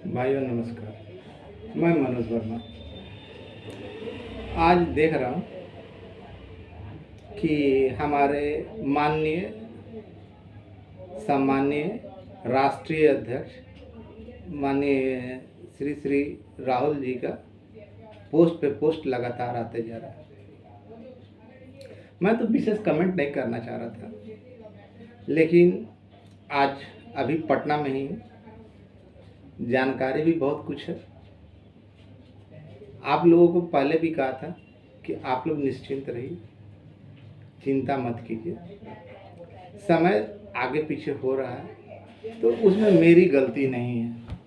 भाइयों नमस्कार। मैं मनोज वर्मा। आज देख रहा हूँ कि हमारे माननीय सम्माननीय राष्ट्रीय अध्यक्ष माननीय श्री श्री राहुल जी का पोस्ट पे पोस्ट लगातार आते जा रहा है। मैं तो विशेष कमेंट नहीं करना चाह रहा था, लेकिन आज अभी पटना में ही जानकारी भी बहुत कुछ है। आप लोगों को पहले भी कहा था कि आप लोग निश्चिंत रहिए, चिंता मत कीजिए। समय आगे पीछे हो रहा है तो उसमें मेरी गलती नहीं है।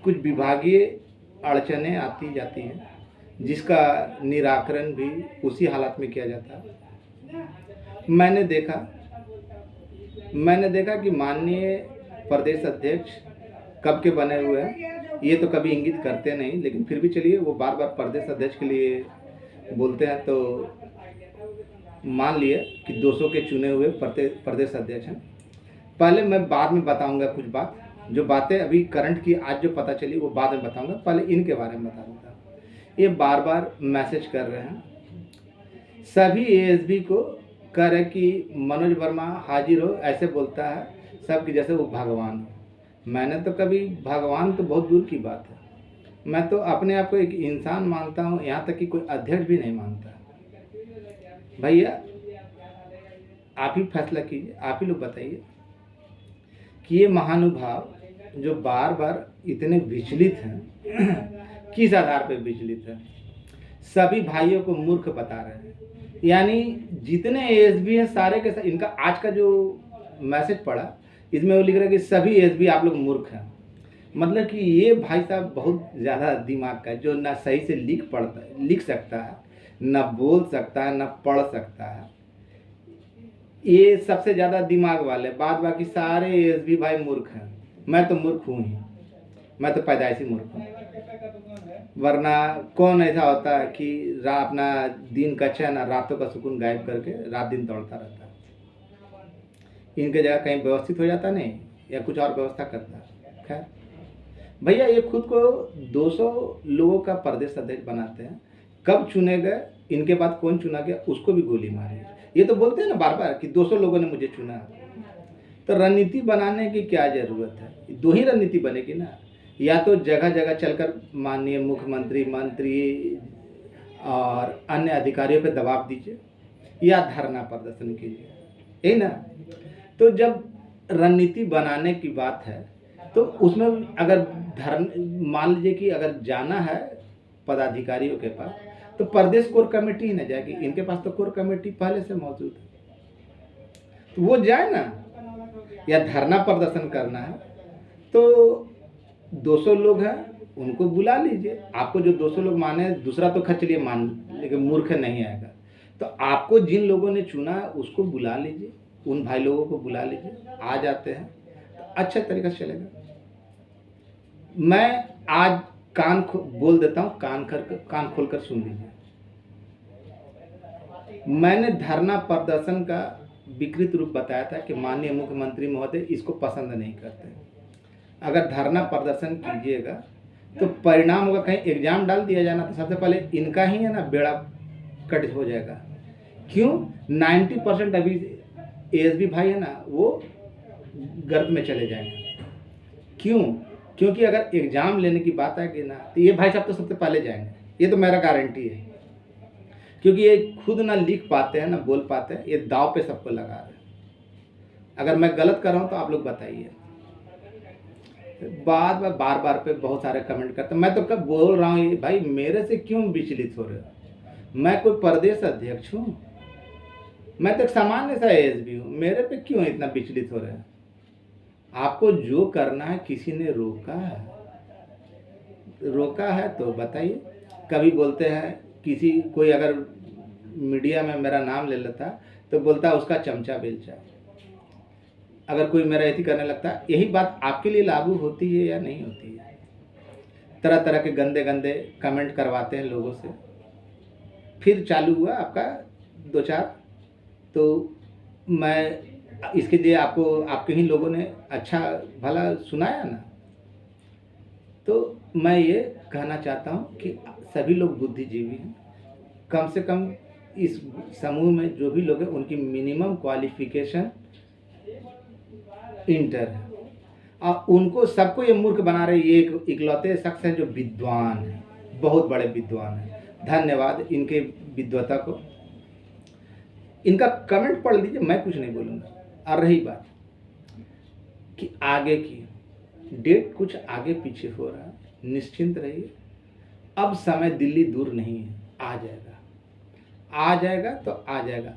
कुछ विभागीय अड़चनें आती जाती हैं जिसका निराकरण भी उसी हालत में किया जाता है। मैंने देखा कि माननीय प्रदेश अध्यक्ष कब के बने हुए हैं, ये तो कभी इंगित करते नहीं, लेकिन फिर भी चलिए, वो बार बार प्रदेश अध्यक्ष के लिए बोलते हैं तो मान लिए कि 200 के चुने हुए प्रदेश अध्यक्ष हैं। पहले मैं बाद में बताऊंगा कुछ बात, जो बातें अभी करंट की आज जो पता चली वो बाद में बताऊंगा। पहले इनके बारे में बता दूंगा। ये बार बार मैसेज कर रहे हैं, सभी एएसबी को कह रहे कि मनोज वर्मा हाजिर हो, ऐसे बोलता है सब कि जैसे वो भगवान हो। मैंने तो कभी भगवान तो बहुत दूर की बात है, मैं तो अपने आप को एक इंसान मानता हूँ, यहाँ तक कि कोई अध्यक्ष भी नहीं मानता। भैया आप ही फैसला कीजिए, आप ही लोग बताइए कि ये महानुभाव जो बार बार इतने विचलित हैं किस आधार पर विचलित है। सभी भाइयों को मूर्ख बता रहे हैं, यानी जितने एएसबी हैं सारे के सारे। इनका आज का जो मैसेज पढ़ा इसमें वो लिख रहा है कि सभी एएसबी आप लोग मूर्ख हैं। मतलब कि ये भाई साहब बहुत ज़्यादा दिमाग का है, जो ना सही से लिख सकता है, ना बोल सकता है, ना पढ़ सकता है। ये सबसे ज़्यादा दिमाग वाले, बाद बाकी सारे एएसबी भाई मूर्ख हैं। मैं तो मूर्ख हूँ ही, मैं तो पैदाइशी मूर्ख हूँ। वरना कौन ऐसा होता है कि अपना दिन का चैन और रातों का सुकून गायब करके रात दिन दौड़ता रहता है। इनके जगह कहीं व्यवस्थित हो जाता नहीं, या कुछ और व्यवस्था करता है। खैर भैया, ये खुद को 200 लोगों का प्रदेश अध्यक्ष बनाते हैं। कब चुने गए, इनके बाद कौन चुना गया, उसको भी गोली मारी। ये तो बोलते हैं ना बार बार कि 200 लोगों ने मुझे चुना। तो रणनीति बनाने की क्या ज़रूरत है? दो ही रणनीति बनेगी ना, या तो जगह जगह चलकर माननीय मुख्यमंत्री, मंत्री और अन्य अधिकारियों पर दबाव दीजिए, या धरना प्रदर्शन कीजिए, यही ना। तो जब रणनीति बनाने की बात है तो उसमें अगर मान लीजिए कि अगर जाना है पदाधिकारियों के पास तो प्रदेश कोर कमेटी ही न जाएगी। इनके पास तो कोर कमेटी पहले से मौजूद है, तो वो जाए ना। या धरना प्रदर्शन करना है तो 200 लोग हैं, उनको बुला लीजिए। आपको जो 200 लोग माने, दूसरा तो खर्च लिए मान, लेकिन मूर्ख नहीं आएगा। तो आपको जिन लोगों ने चुना उसको बुला लीजिए, उन भाई लोगों को बुला लीजिए, आ जाते हैं तो अच्छे तरीके से चलेगा। मैं आज बोल देता हूँ, कान खोलकर सुन लीजिए। मैंने धरना प्रदर्शन का विकृत रूप बताया था कि माननीय मुख्यमंत्री महोदय इसको पसंद नहीं करते। अगर धरना प्रदर्शन कीजिएगा तो परिणाम होगा, कहीं एग्जाम डाल दिया जाना तो सबसे पहले इनका ही है ना बेड़ा कट हो जाएगा। क्यों? 90% अभी एएसबी भाई है ना, वो गर्त में चले जाएंगे। क्यों? क्योंकि अगर एग्जाम लेने की बात आएगी ना तो ये भाई साहब तो सबसे पहले जाएंगे, ये तो मेरा गारंटी है। क्योंकि ये खुद ना लिख पाते हैं ना बोल पाते हैं, ये दाव पे सबको लगा रहे हैं। अगर मैं गलत कर रहा हूँ तो आप लोग बताइए। बार बार पे बहुत सारे कमेंट करते हैं। मैं तो कब बोल रहा हूँ भाई, मेरे से क्यों विचलित हो रहे हो? मैं कोई प्रदेश अध्यक्ष हूँ, मैं तो एक सामान्य सा एएसबी हूँ, मेरे पे क्यों इतना विचलित हो रहे हैं? आपको जो करना है किसी ने रोका है तो बताइए। कभी बोलते हैं किसी कोई अगर मीडिया में मेरा नाम ले लेता तो बोलता है उसका चमचा बेलचा। अगर कोई मेरा ऐसी करने लगता है, यही बात आपके लिए लागू होती है या नहीं होती है? तरह तरह के गंदे गंदे कमेंट करवाते हैं लोगों से, फिर चालू हुआ आपका 2-4। तो मैं इसके लिए आपको, आपके ही लोगों ने अच्छा भला सुनाया ना। तो मैं ये कहना चाहता हूँ कि सभी लोग बुद्धिजीवी हैं। कम से कम इस समूह में जो भी लोग हैं उनकी मिनिमम क्वालिफिकेशन इंटर है, और उनको सबको ये मूर्ख बना रहे, ये एक इकलौते शख्स हैं जो विद्वान हैं, बहुत बड़े विद्वान हैं। धन्यवाद इनके विद्वता को। इनका कमेंट पढ़ लीजिए, मैं कुछ नहीं बोलूँगा। और रही बात कि आगे की डेट कुछ आगे पीछे हो रहा है, निश्चिंत रहिए। अब समय दिल्ली दूर नहीं है, आ जाएगा, आ जाएगा तो आ जाएगा।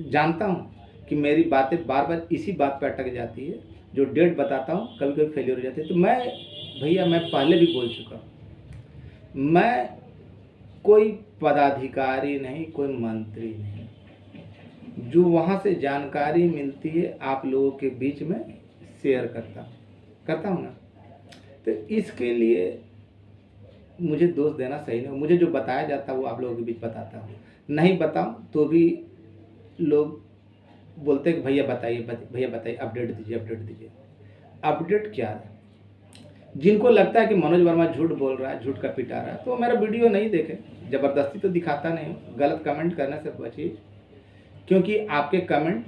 जानता हूँ कि मेरी बातें बार बार इसी बात पर अटक जाती है, जो डेट बताता हूँ कभी कभी फेलियर हो जाती है। तो मैं पहले भी बोल चुका हूँ, मैं कोई पदाधिकारी नहीं, कोई मंत्री नहीं। जो वहाँ से जानकारी मिलती है आप लोगों के बीच में शेयर करता हूँ ना। तो इसके लिए मुझे दोष देना सही नहीं। मुझे जो बताया जाता है वो आप लोगों के बीच बताता हूँ, नहीं बताऊँ तो भी लोग बोलते हैं कि भैया बताइए, अपडेट दीजिए। अपडेट क्या है? जिनको लगता है कि मनोज वर्मा झूठ बोल रहा है, झूठ का पिटा रहा है, तो मेरा वीडियो नहीं देखे। ज़बरदस्ती तो दिखाता नहीं हूँ। गलत कमेंट करने से बचिए, क्योंकि आपके कमेंट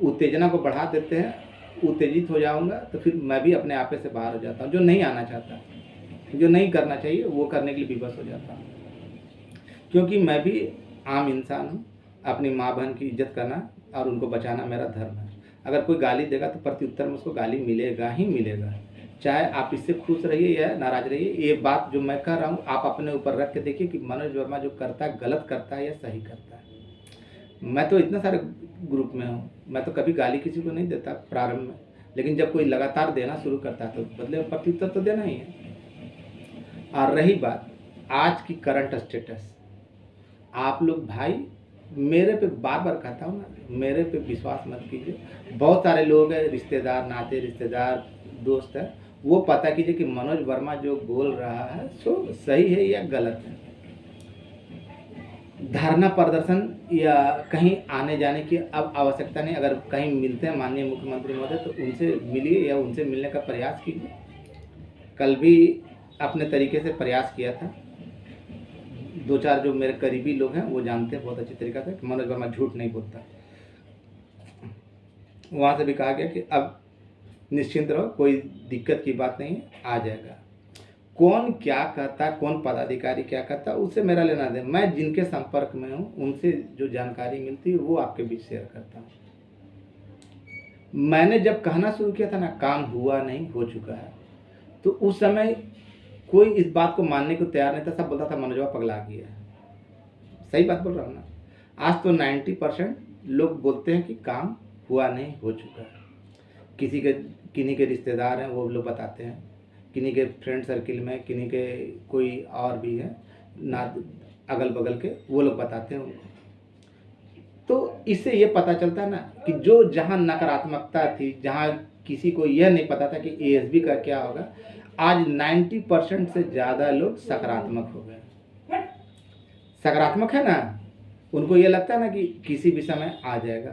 उत्तेजना को बढ़ा देते हैं। उत्तेजित हो जाऊंगा तो फिर मैं भी अपने आपे से बाहर हो जाता हूँ। जो नहीं आना चाहता, जो नहीं करना चाहिए, वो करने के लिए विवश हो जाता हूँ। क्योंकि मैं भी आम इंसान हूँ। अपनी माँ बहन की इज्जत करना और उनको बचाना मेरा धर्म है। अगर कोई गाली देगा तो प्रत्युत्तर में उसको गाली मिलेगा ही मिलेगा, चाहे आप इससे खुश रहिए या नाराज रहिए। ये बात जो मैं कह रहा हूँ आप अपने ऊपर रख के देखिए कि मनोज वर्मा जो करता है गलत करता है या सही करता है। मैं तो इतने सारे ग्रुप में हूँ, मैं तो कभी गाली किसी को नहीं देता प्रारंभ में, लेकिन जब कोई लगातार देना शुरू करता है तो बदले में प्रत्युत्तर तो देना ही है। और रही बात आज की करंट स्टेटस, आप लोग भाई मेरे पे बार बार कहता हूँ ना, मेरे पे विश्वास मत कीजिए। बहुत सारे लोग हैं, रिश्तेदार, नाते रिश्तेदार, दोस्त हैं, वो पता कीजिए कि मनोज वर्मा जो बोल रहा है सो सही है या गलत है। धरना प्रदर्शन या कहीं आने जाने की अब आवश्यकता नहीं। अगर कहीं मिलते हैं माननीय मुख्यमंत्री महोदय तो उनसे मिलिए या उनसे मिलने का प्रयास कीजिए। कल भी अपने तरीके से प्रयास किया था। दो चार जो मेरे करीबी लोग हैं वो जानते हैं बहुत अच्छी तरीक़े से कि मनोज वर्मा झूठ नहीं बोलता। वहाँ से भी कहा गया कि अब निश्चिंत रहो, कोई दिक्कत की बात नहीं है, आ जाएगा। कौन क्या कहता है, कौन पदाधिकारी क्या कहता है, उससे मेरा लेना देना। मैं जिनके संपर्क में हूँ उनसे जो जानकारी मिलती है वो आपके बीच शेयर करता हूँ। मैंने जब कहना शुरू किया था ना काम हुआ नहीं हो चुका है, तो उस समय कोई इस बात को मानने को तैयार नहीं था। सब बोलता था मनोजवा पगला गया है। सही बात बोल रहा हूँ ना। आज तो 90% लोग बोलते हैं कि काम हुआ नहीं हो चुका है। किन्हीं के रिश्तेदार हैं वो लोग बताते हैं, किन्हीं के फ्रेंड सर्किल में, किन्हीं के कोई और भी है ना अगल बगल के, वो लोग बताते हैं उनको। तो इससे ये पता चलता है ना कि जो जहाँ नकारात्मकता थी, जहाँ किसी को यह नहीं पता था कि एएसबी का क्या होगा, आज 90% से ज़्यादा लोग सकारात्मक हो गए। सकारात्मक है ना, उनको ये लगता है ना कि किसी भी समय आ जाएगा।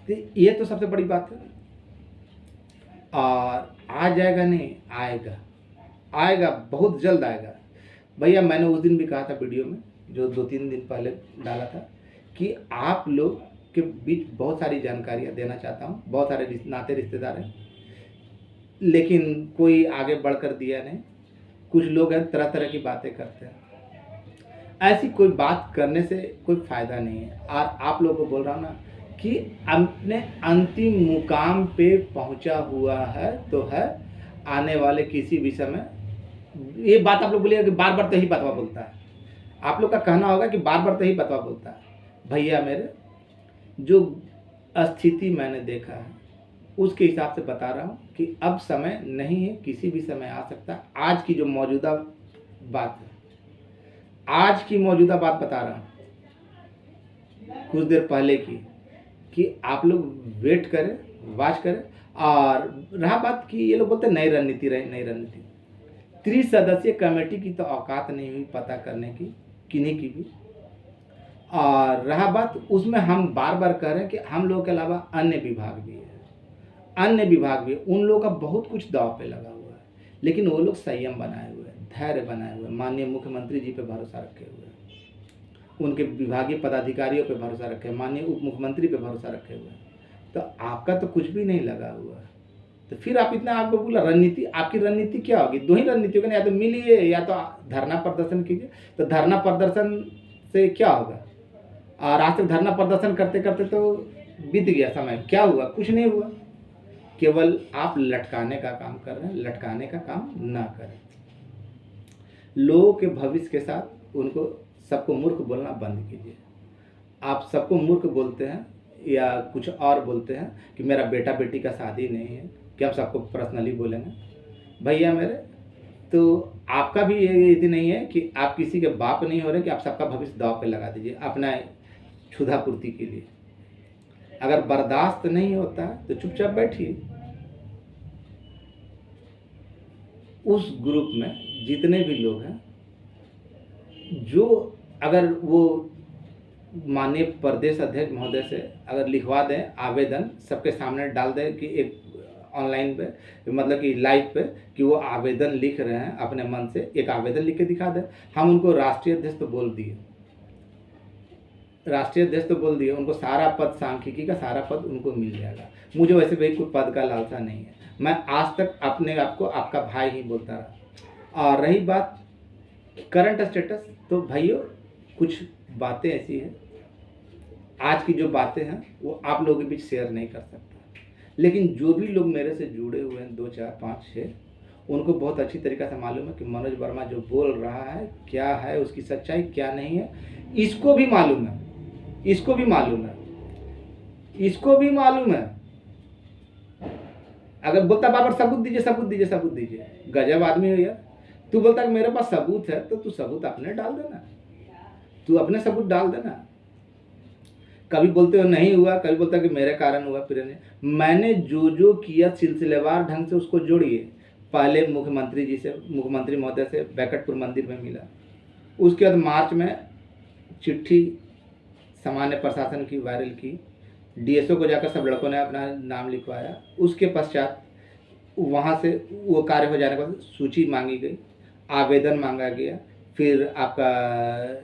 तो ये तो सबसे बड़ी बात है। और आ जाएगा नहीं, आएगा, बहुत जल्द आएगा। भैया मैंने उस दिन भी कहा था वीडियो में जो 2-3 दिन पहले डाला था कि आप लोग के बीच बहुत सारी जानकारियाँ देना चाहता हूँ। बहुत सारे नाते रिश्तेदार हैं, लेकिन कोई आगे बढ़कर दिया नहीं। कुछ लोग हैं तरह तरह की बातें करते हैं। ऐसी कोई बात करने से कोई फ़ायदा नहीं है। और आप लोगों को बोल रहा हूँ ना कि अपने अंतिम मुकाम पे पहुंचा हुआ है तो है, आने वाले किसी भी समय। ये बात आप लोग बोलिएगा कि बार बार तो ही बतवा बोलता है। आप लोग का कहना होगा कि बार बार तो ही बतवा बोलता है। भैया मेरे, जो स्थिति मैंने देखा है उसके हिसाब से बता रहा हूँ कि अब समय नहीं है, किसी भी समय आ सकता है। आज की जो मौजूदा बात है, आज की मौजूदा बात बता रहा हूँ, कुछ देर पहले की, कि आप लोग वेट करें, वाच करें। और रहा बात कि ये लोग बोलते हैं नई रणनीति रहे, नई रणनीति। 30 सदस्यीय कमेटी की तो औकात नहीं हुई पता करने की, किन्हीं की भी। और रहा बात उसमें, हम बार बार कह रहे हैं कि हम लोगों के अलावा अन्य विभाग भी है, अन्य विभाग भी, उन लोगों का बहुत कुछ दांव पे लगा हुआ है। लेकिन वो लोग संयम बनाए हुए हैं, धैर्य बनाए हुए हैं, माननीय मुख्यमंत्री जी पे भरोसा रखे हुए हैं, उनके विभागीय पदाधिकारियों पे भरोसा रखे हैं, माननीय उप मुख्यमंत्री पे भरोसा रखे हुए हैं। तो आपका तो कुछ भी नहीं लगा हुआ है, तो फिर आप इतना आपको बोला रणनीति, आपकी रणनीति क्या होगी? दो ही रणनीति होगी ना, या तो मिलिए या तो धरना प्रदर्शन कीजिए। तो धरना प्रदर्शन से क्या होगा? और आज तक धरना प्रदर्शन करते करते तो बीत गया समय, क्या हुआ? कुछ नहीं हुआ। केवल आप लटकाने का काम कर रहे हैं, लटकाने का काम ना करें। लोगों के भविष्य के साथ उनको सबको मूर्ख बोलना बंद कीजिए। आप सबको मूर्ख बोलते हैं या कुछ और बोलते हैं कि मेरा बेटा बेटी का शादी नहीं है, कि हम सबको पर्सनली बोलेंगे भैया मेरे? तो आपका भी ये यदि नहीं है कि आप किसी के बाप नहीं हो रहे कि आप सबका भविष्य दांव पे लगा दीजिए अपना क्षुधा पूर्ति के लिए। अगर बर्दाश्त नहीं होता है तो चुपचाप बैठिए। उस ग्रुप में जितने भी लोग हैं, जो अगर वो माननीय प्रदेश अध्यक्ष महोदय से अगर लिखवा दें आवेदन, सबके सामने डाल दें कि एक ऑनलाइन पे, मतलब कि लाइव पे, कि वो आवेदन लिख रहे हैं अपने मन से, एक आवेदन लिख के दिखा दें। हम उनको राष्ट्रीय अध्यक्ष तो बोल दिए, राष्ट्रीय अध्यक्ष तो बोल दिए, उनको सारा पद, सांख्यिकी का सारा पद उनको मिल जाएगा। मुझे वैसे भी कोई पद का लालसा नहीं है, मैं आज तक अपने आप को आपका भाई ही बोलता रहा। और रही बात करंट स्टेटस, तो भाइयों कुछ बातें ऐसी हैं, आज की जो बातें हैं वो आप लोगों के बीच शेयर नहीं कर सकता, लेकिन जो भी लोग मेरे से जुड़े हुए हैं 2 4 5 6, उनको बहुत अच्छी तरीक़े से मालूम है कि मनोज वर्मा जो बोल रहा है क्या है, उसकी सच्चाई क्या नहीं है। इसको भी मालूम है, इसको भी मालूम है, इसको भी मालूम है। अगर बोलता बार बार सबूत दीजिए, सबूत दीजिए, सबूत दीजिए, गजब आदमी हो यार। तू बोलता कि मेरे पास सबूत है, तो तू सबूत अपने डाल देना, तू अपने सबूत डाल देना। कभी बोलते हो नहीं हुआ, कभी बोलता कि मेरे कारण हुआ, फिर नहीं। मैंने जो जो किया सिलसिलेवार ढंग से उसको जोड़िए। पहले मुख्यमंत्री जी से, मुख्यमंत्री महोदय से बैकटपुर मंदिर में मिला, उसके बाद मार्च में चिट्ठी सामान्य प्रशासन की वायरल की, डीएसओ को जाकर सब लड़कों ने अपना नाम लिखवाया। उसके पश्चात वहाँ से वो कार्य हो जाने के बाद सूची मांगी गई, आवेदन मांगा गया, फिर आपका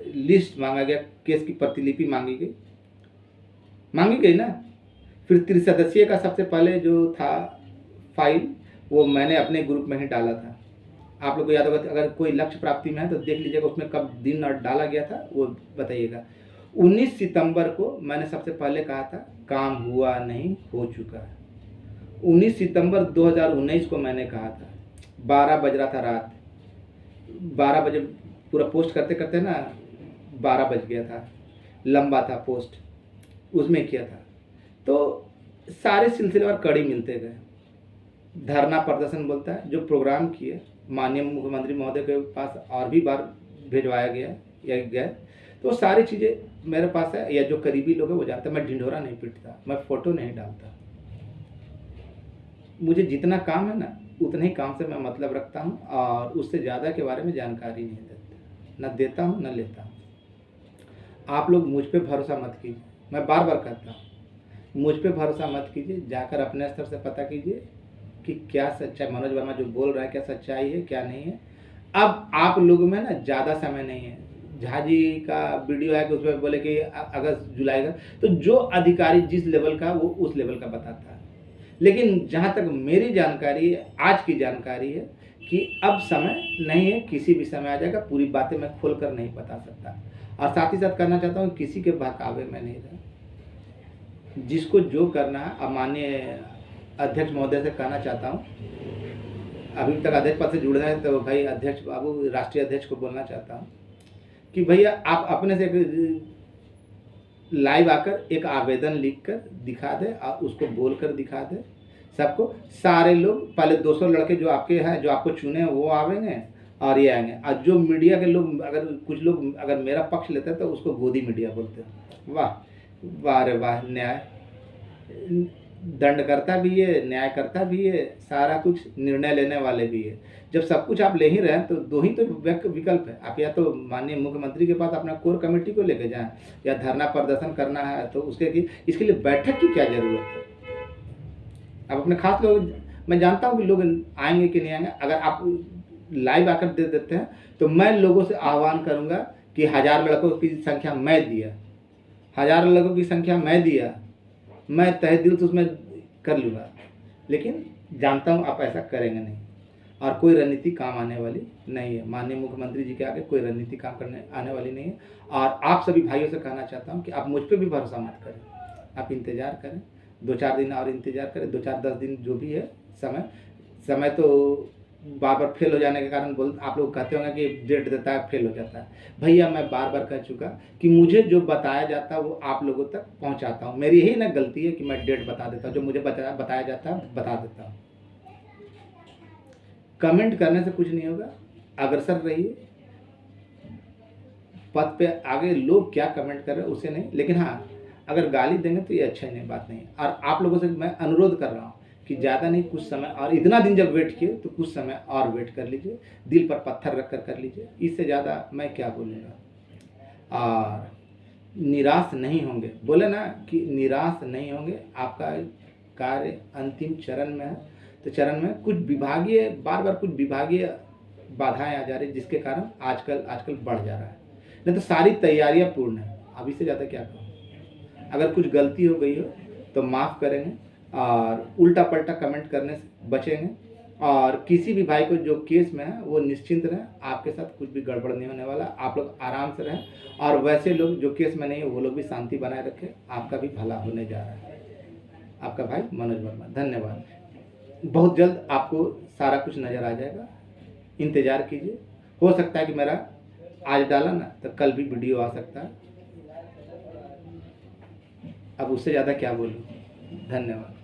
लिस्ट मांगा गया, केस की प्रतिलिपि मांगी गई ना। फिर त्रिसदस्यीय का सबसे पहले जो था फाइल, वो मैंने अपने ग्रुप में ही डाला था। आप लोग को याद होगा, अगर कोई लक्ष्य प्राप्ति में है तो देख लीजिएगा उसमें कब दिन और डाला गया था, वो बताइएगा। 19 सितंबर को मैंने सबसे पहले कहा था काम हुआ नहीं, हो चुका है। 19 सितंबर 2019 को मैंने कहा था, 12 बज रहा था रात, 12 बजे पूरा पोस्ट करते करते ना 12 बज गया था, लंबा था पोस्ट, उसमें किया था। तो सारे सिलसिलेवार कड़ी मिलते गए। धरना प्रदर्शन बोलता है, जो प्रोग्राम किए माननीय मुख्यमंत्री महोदय के पास और भी बार भिजवाया गया या गए, तो सारी चीज़ें मेरे पास है, या जो करीबी लोग हैं वो जानते हैं। मैं ढिंढोरा नहीं पीटता, मैं फ़ोटो नहीं डालता। मुझे जितना काम है ना, उतने ही काम से मैं मतलब रखता हूँ, और उससे ज़्यादा के बारे में जानकारी नहीं देता, न देता हूँ न लेता हूँ। आप लोग मुझ पे भरोसा मत कीजिए, मैं बार बार कहता हूँ, मुझ पे भरोसा मत कीजिए, जाकर अपने स्तर से पता कीजिए कि क्या सच्चाई, मनोज वर्मा जो बोल रहा है क्या सच्चाई है क्या नहीं है। अब आप लोगों में ना ज़्यादा समय नहीं है। झा जी का वीडियो है कि उसमें बोले कि अगस्त जुलाई का, तो जो अधिकारी जिस लेवल का वो उस लेवल का बताता है। लेकिन जहाँ तक मेरी जानकारी है, आज की जानकारी है कि अब समय नहीं है, किसी भी समय आ जाएगा। पूरी बातें मैं खोल कर नहीं बता सकता, और साथ ही साथ कहना चाहता हूँ किसी के बहकावे में नहीं रहा। जिसको जो करना है, अब माननीय अध्यक्ष महोदय से कहना चाहता हूँ, अभी तक अध्यक्ष पद से जुड़े हैं तो भाई अध्यक्ष बाबू, राष्ट्रीय अध्यक्ष को बोलना चाहता हूँ कि भैया आप अपने से लाइव आकर एक आवेदन लिख कर दिखा दे, और उसको बोल कर दिखा दे सबको। सारे लोग, पहले 200 लड़के जो आपके हैं, जो आपको चुने हैं, वो आवेंगे और ये आएंगे। और जो मीडिया के लोग, अगर कुछ लोग अगर मेरा पक्ष लेते हैं तो उसको गोदी मीडिया बोलते हैं। वाह वाह रे वाह, न्याय दंडकर्ता भी है, न्यायकर्ता भी है, सारा कुछ निर्णय लेने वाले भी है। जब सब कुछ आप ले ही रहे हैं तो दो ही तो विकल्प है। आप या तो माननीय मुख्यमंत्री के पास अपना कोर कमेटी को लेके जाएं, या धरना प्रदर्शन करना है तो उसके इसके लिए बैठक की क्या जरूरत है। आप अपने खास लोग, मैं जानता हूँ कि लोग आएँगे कि नहीं आएँगे। अगर आप लाइव आकर दे देते हैं, तो मैं लोगों से आह्वान करूँगा कि 1000 लड़कों की संख्या मैं दिया, 1000 लोगों की संख्या मैं दिया, मैं तहे दिल से उसमें कर लूँगा। लेकिन जानता हूँ आप ऐसा करेंगे नहीं, और कोई रणनीति काम आने वाली नहीं है। माननीय मुख्यमंत्री जी के आगे कोई रणनीति काम करने आने वाली नहीं है। और आप सभी भाइयों से कहना चाहता हूँ कि आप मुझ पे भी भरोसा मत करें, आप इंतज़ार करें, 2-4 दिन और इंतज़ार करें, 2-4-10 दिन जो भी है समय तो बार-बार फेल हो जाने के कारण बोल आप लोग कहते होंगे कि डेट देता है, फेल हो जाता है। भैया मैं बार-बार कह चुका कि मुझे जो बताया जाता है वो आप लोगों तक पहुँचाता हूँ। मेरी यही ना गलती है कि मैं डेट बता देता हूँ, जो मुझे बताया जाता है बता देता हूँ। कमेंट करने से कुछ नहीं होगा, अग्रसर रहिए पथ पे। आगे लोग क्या कमेंट कर रहे हैं उससे नहीं, लेकिन हाँ, अगर गाली देंगे तो ये अच्छा नहीं, बात नहीं है। और आप लोगों से मैं अनुरोध कर रहा हूँ कि ज़्यादा नहीं, कुछ समय और, इतना दिन जब वेट किए तो कुछ समय और वेट कर लीजिए, दिल पर पत्थर रख कर लीजिए। इससे ज़्यादा मैं क्या बोलूँगा। और निराश नहीं होंगे, बोले ना कि निराश नहीं होंगे। आपका कार्य अंतिम चरण में है, तो चरण में कुछ विभागीय बार-बार कुछ विभागीय बाधाएँ आ जा रही, जिसके कारण आजकल बढ़ जा रहा है। नहीं तो सारी तैयारियाँ पूर्ण हैं, अब इससे ज़्यादा क्या कहूँ। अगर कुछ गलती हो गई हो तो माफ़ करेंगे, और उल्टा-पल्टा कमेंट करने से बचेंगे। और किसी भी भाई को जो केस में है वो निश्चिंत रहें, आपके साथ कुछ भी गड़बड़ नहीं होने वाला, आप लोग आराम से रहें। और वैसे लोग जो केस में नहीं है वो लोग भी शांति बनाए रखें, आपका भी भला होने जा रहा है। आपका भाई मनोज वर्मा, धन्यवाद। बहुत जल्द आपको सारा कुछ नज़र आ जाएगा, इंतज़ार कीजिए। हो सकता है कि मेरा आज डाला ना तो कल भी वीडियो आ सकता है। अब उससे ज़्यादा क्या बोलूँ। धन्यवाद।